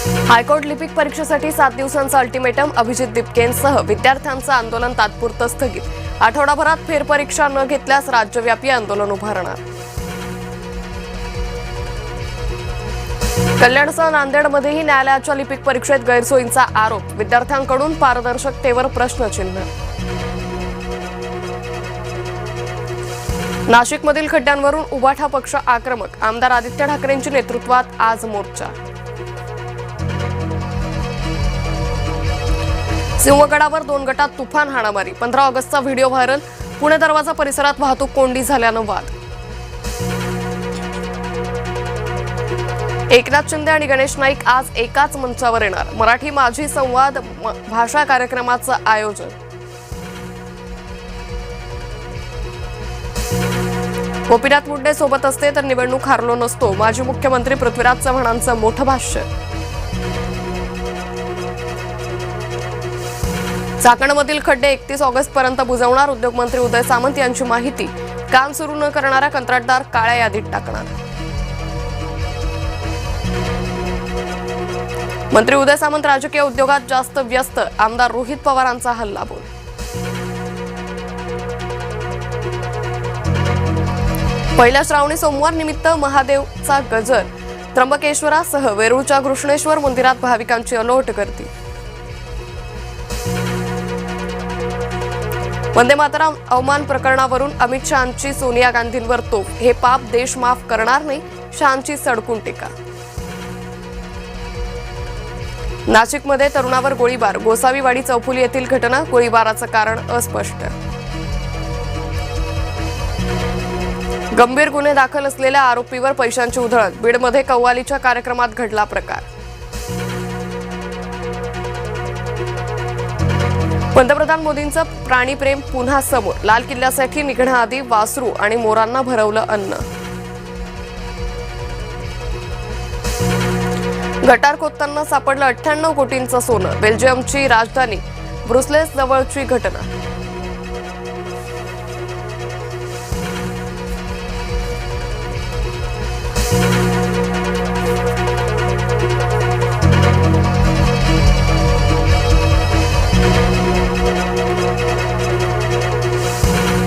High court लिपिक परीक्षेसाठी 7 दिवसांचा अल्टिमेटम. अभिजित दिपकेंसह विद्यार्थ्यांचं आंदोलन तात्पुरतं स्थगित. आठवडाभरात फेरपरीक्षा न घेतल्यास राज्यव्यापी आंदोलन उभारणार. कल्याणसह नांदेडमध्येही न्यायालयाच्या लिपिक परीक्षेत गैरसोयींचा आरोप. विद्यार्थ्यांकडून पारदर्शकतेवर प्रश्नचिन्ह. नाशिकमधील खड्ड्यांवरून उबाठा पक्ष आक्रमक. आमदार आदित्य ठाकरेंच्या नेतृत्वात आज मोर्चा. सिंहगडावर 2 गटात तुफान हाणामारी. 15 ऑगस्टचा व्हिडिओ व्हायरल. पुणे दरवाजा परिसरात वाहतूक कोंडी झाल्यानं वाद. एकनाथ शिंदे आणि गणेश नाईक आज एकाच मंचावर येणार. मराठी माझी संवाद भाषा कार्यक्रमाचं आयोजन. गोपीनाथ मुंडे सोबत असते तर निवडणूक हारलो नसतो. माजी मुख्यमंत्री पृथ्वीराज चव्हाणांचं मोठं भाष्य. चाकणमधील खड्डे 31 ऑगस्टपर्यंत बुजवणार. उद्योगमंत्री उदय सामंत यांची माहिती. काम सुरू न करणारा कंत्राटदार काळ्या यादीत टाकणार. मंत्री उदय सामंत राजकीय उद्योगात जास्त व्यस्त. आमदार रोहित पवारांचा हल्लाबोल. पहिल्या श्रावणी सोमवार निमित्त महादेवचा गजर. त्र्यंबकेश्वरासह वेरूळच्या कृष्णेश्वर मंदिरात भाविकांची अलोट गर्दी. वंदे मातरम अवमान प्रकरणावरून अमित शहांची सोनिया गांधींवर तोफ. हे पाप देश माफ करणार नाही. शहांची सडकून टीका. नाशिकमध्ये तरुणावर गोळीबार. गोसावीवाडी चौफुली येथील घटना. गोळीबाराचं कारण अस्पष्ट. गंभीर गुन्हे दाखल असलेल्या आरोपीवर पैशांची उधळण. बीडमध्ये कव्वालीच्या कार्यक्रमात घडला प्रकार. पंतप्रधान मोदींचं प्राणीप्रेम पुन्हा समोर. लाल किल्ल्यासाठी निघण्याआधी वासरू आणि मोरांना भरवलं अन्न. गटार खोदताना सापडलं 98 कोटींचं सोनं. बेल्जियमची राजधानी ब्रुसेल्स जवळची घटना.